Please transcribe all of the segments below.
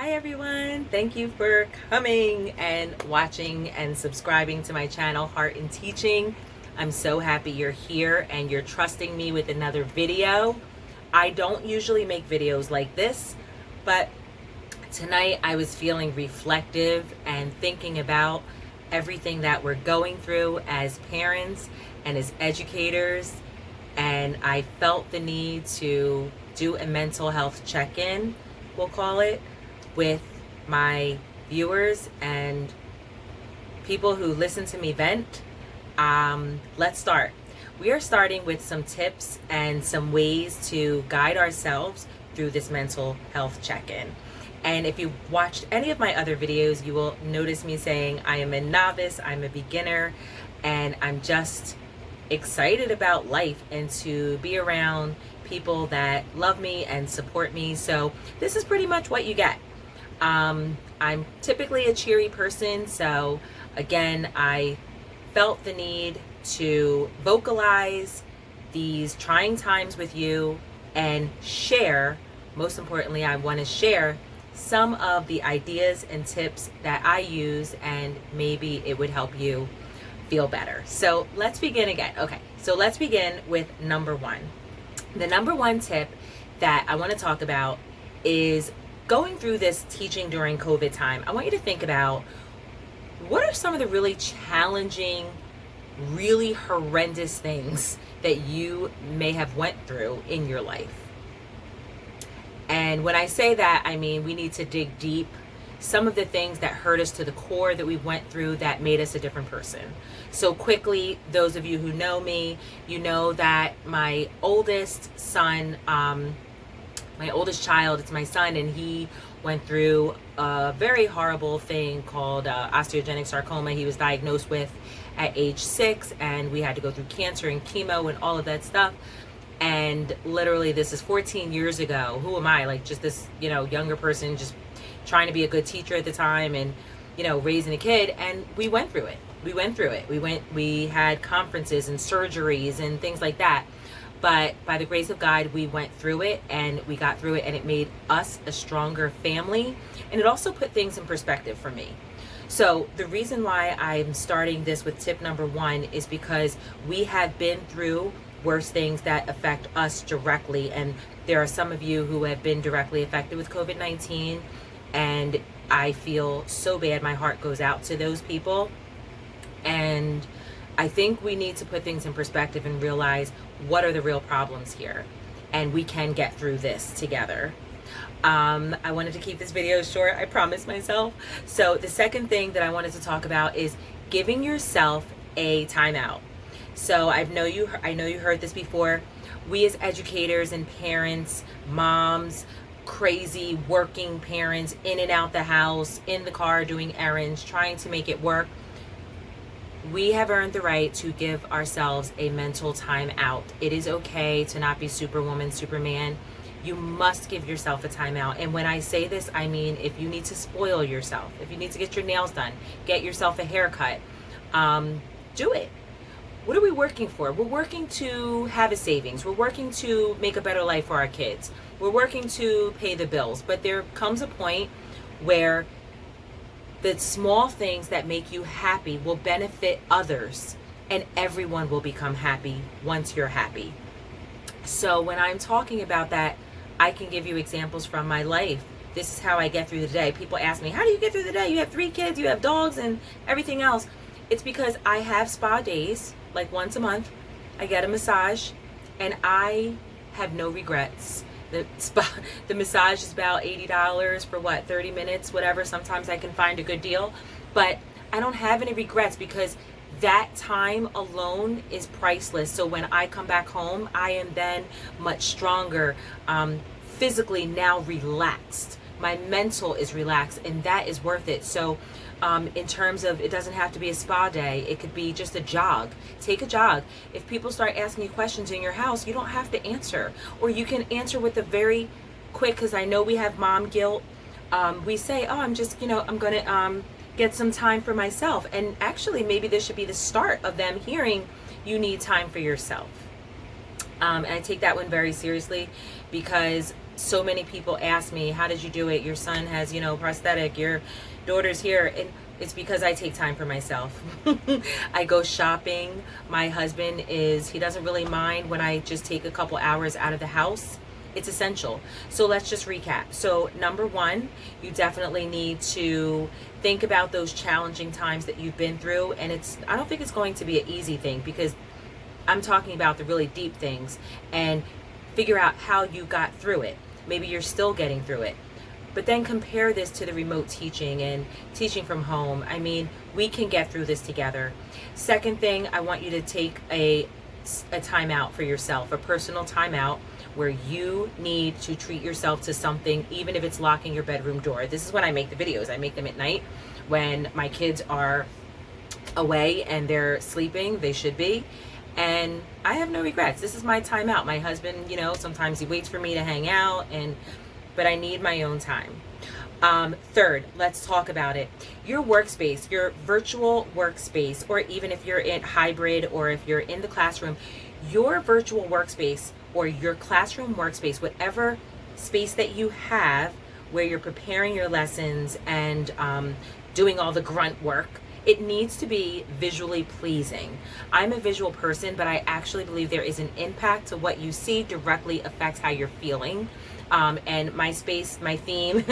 Hi everyone, thank you for coming and watching and subscribing to my channel, Heart in Teaching. I'm so happy you're here and you're trusting me with another video. I don't usually make videos like this, but tonight I was feeling reflective and thinking about everything that we're going through as parents and as educators, and I felt the need to do a mental health check-in, we'll call it, with my viewers and people who listen to me vent. Let's start. We are starting with some tips and some ways to guide ourselves through this mental health check-in. And if you watched any of my other videos, you will notice me saying I am a novice, I'm a beginner, and I'm just excited about life and to be around people that love me and support me. So this is pretty much what you get. I'm typically a cheery person, so again, I felt the need to vocalize these trying times with you and share. Most importantly, I want to share some of the ideas and tips that I use, and maybe it would help you feel better. So let's begin again. Okay, so let's begin with number one. The number one tip that I want to talk about is going through this teaching during COVID time. I want you to think about what are some of the really challenging, really horrendous things that you may have went through in your life. And when I say that, I mean we need to dig deep. Some of the things that hurt us to the core that we went through that made us a different person. So quickly, those of you who know me, you know that my oldest son, my oldest child, it's my son, and he went through a very horrible thing called osteogenic sarcoma. He was diagnosed with at age 6, and we had to go through cancer and chemo and all of that stuff. And literally, this is 14 years ago. Who am I? Like just this, younger person, just trying to be a good teacher at the time, and raising a kid. And we went through it. We had conferences and surgeries and things like that. But by the grace of God, we went through it and we got through it, and it made us a stronger family. And it also put things in perspective for me. So the reason why I'm starting this with tip number one is because we have been through worse things that affect us directly. And there are some of you who have been directly affected with COVID-19. And I feel so bad. My heart goes out to those people. And I think we need to put things in perspective and realize what are the real problems here, and we can get through this together. I wanted to keep this video short, I promised myself. So the second thing that I wanted to talk about is giving yourself a timeout. So I know you heard this before. We as educators and parents, moms, crazy working parents, in and out the house, in the car, doing errands, trying to make it work. We have earned the right to give ourselves a mental time out. It is okay to not be Superwoman, Superman. You must give yourself a time out. And when I say this, I mean if you need to spoil yourself, if you need to get your nails done, get yourself a haircut, do it. What are we working for? We're working to have a savings. We're working to make a better life for our kids. We're working to pay the bills. But there comes a point where the small things that make you happy will benefit others, and everyone will become happy once you're happy. So when I'm talking about that, I can give you examples from my life. This is how I get through the day. People ask me, how do you get through the day? You have 3 kids, you have dogs and everything else. It's because I have spa days, like once a month. I get a massage, and I have no regrets. The massage is about $80 for 30 minutes, whatever. Sometimes I can find a good deal, but I don't have any regrets because that time alone is priceless. So when I come back home, I am then much stronger, physically now relaxed. My mental is relaxed, and that is worth it. So in terms of, it doesn't have to be a spa day. It could be just a jog. Take a jog. If people start asking you questions in your house, you don't have to answer, or you can answer with a very quick, because I know we have mom guilt. We say, oh, I'm just, I'm going to get some time for myself. And actually, maybe this should be the start of them hearing you need time for yourself. And I take that one very seriously, because so many people ask me, how did you do it? Your son has, prosthetic, your daughter's here. And it's because I take time for myself. I go shopping. My husband he doesn't really mind when I just take a couple hours out of the house. It's essential. So let's just recap. So number one, you definitely need to think about those challenging times that you've been through. And I don't think it's going to be an easy thing, because I'm talking about the really deep things, and figure out how you got through it. Maybe you're still getting through it. But then compare this to the remote teaching and teaching from home. I mean, we can get through this together. Second thing, I want you to take a timeout for yourself, a personal timeout, where you need to treat yourself to something, even if it's locking your bedroom door. This is when I make the videos. I make them at night when my kids are away and they're sleeping. They should be. And I have no regrets. This is my time out. My husband, sometimes he waits for me to hang out, but I need my own time. Third, let's talk about it. Your workspace, your virtual workspace, or even if you're in hybrid or if you're in the classroom, your virtual workspace or your classroom workspace, whatever space that you have where you're preparing your lessons and doing all the grunt work, it needs to be visually pleasing. I'm a visual person, but I actually believe there is an impact to what you see directly affects how you're feeling. And my space, my theme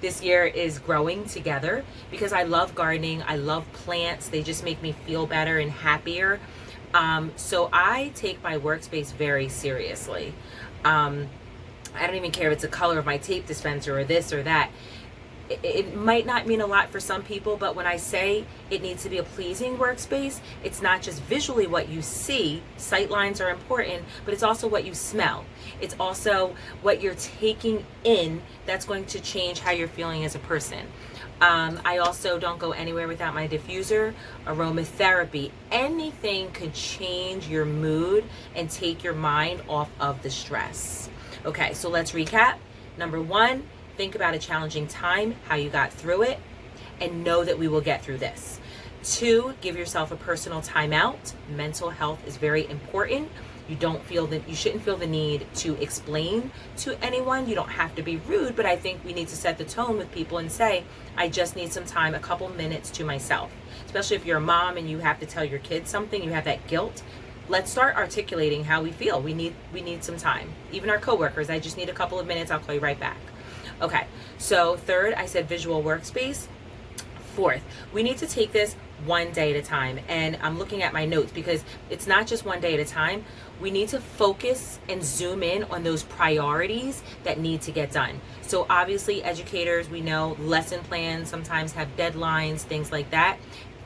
this year is growing together, because I love gardening. I love plants. They just make me feel better and happier. So I take my workspace very seriously. I don't even care if it's the color of my tape dispenser or this or that. It might not mean a lot for some people, but when I say it needs to be a pleasing workspace, it's not just visually what you see. Sight lines are important, but it's also what you smell. It's also what you're taking in that's going to change how you're feeling as a person. I also don't go anywhere without my diffuser, aromatherapy. Anything could change your mood and take your mind off of the stress. Okay, so let's recap. Number one, think about a challenging time, how you got through it, and know that we will get through this. Two, give yourself a personal timeout. Mental health is very important. You shouldn't feel the need to explain to anyone. You don't have to be rude, but I think we need to set the tone with people and say, I just need some time, a couple minutes to myself. Especially if you're a mom and you have to tell your kids something, you have that guilt. Let's start articulating how we feel. We need some time. Even our coworkers, I just need a couple of minutes, I'll call you right back. Okay, so third, I said visual workspace. Fourth, we need to take this one day at a time. And I'm looking at my notes because it's not just one day at a time. We need to focus and zoom in on those priorities that need to get done. So obviously, educators, we know lesson plans sometimes have deadlines, things like that.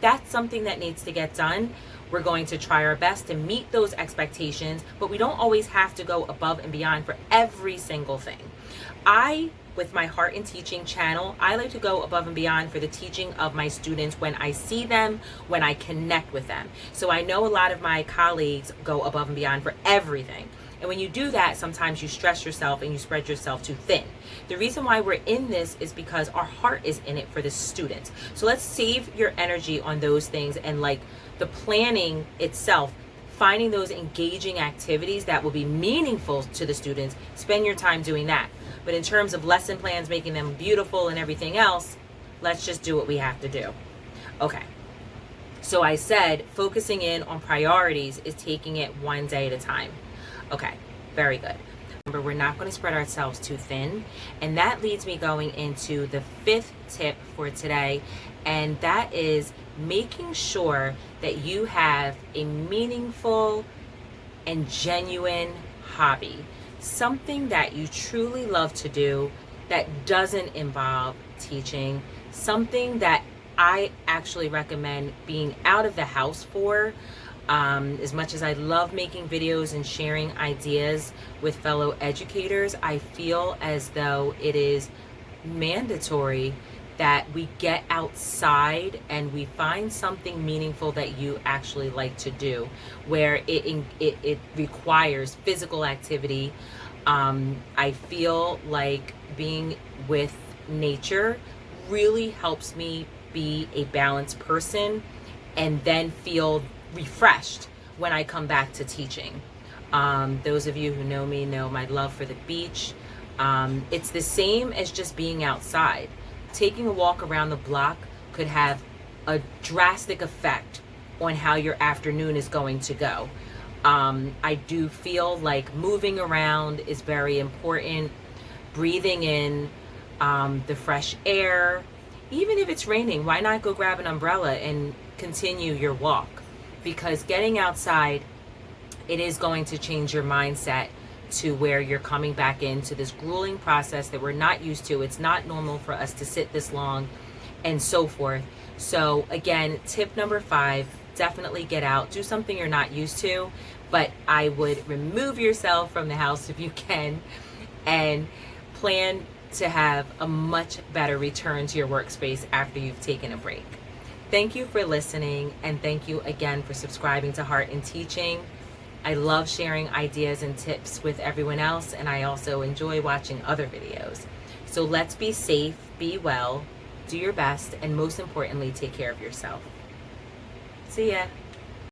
That's something that needs to get done. We're going to try our best to meet those expectations, but we don't always have to go above and beyond for every single thing. With my Heart in Teaching channel, I like to go above and beyond for the teaching of my students when I see them, when I connect with them. So I know a lot of my colleagues go above and beyond for everything. And when you do that, sometimes you stress yourself and you spread yourself too thin. The reason why we're in this is because our heart is in it for the students. So let's save your energy on those things, and like the planning itself, finding those engaging activities that will be meaningful to the students, spend your time doing that. But in terms of lesson plans, making them beautiful and everything else, let's just do what we have to do. Okay. So I said focusing in on priorities is taking it one day at a time. Okay, very good. Remember, we're not going to spread ourselves too thin. And that leads me going into the fifth tip for today. And that is making sure that you have a meaningful and genuine hobby. Something that you truly love to do that doesn't involve teaching. Something that I actually recommend being out of the house for. As much as I love making videos and sharing ideas with fellow educators, I feel as though it is mandatory that we get outside and we find something meaningful that you actually like to do, where it requires physical activity. I feel like being with nature really helps me be a balanced person and then feel refreshed when I come back to teaching. Those of you who know me know my love for the beach. It's the same as just being outside. Taking a walk around the block could have a drastic effect on how your afternoon is going to go. I do feel like moving around is very important. Breathing in the fresh air. Even if it's raining, why not go grab an umbrella and continue your walk? Because getting outside, it is going to change your mindset to where you're coming back into this grueling process that we're not used to. It's not normal for us to sit this long and so forth. So again, tip number 5, definitely get out. Do something you're not used to, but I would remove yourself from the house if you can, and plan to have a much better return to your workspace after you've taken a break. Thank you for listening, and thank you again for subscribing to Heart in Teaching. I love sharing ideas and tips with everyone else, and I also enjoy watching other videos. So let's be safe, be well, do your best, and most importantly, take care of yourself. See ya.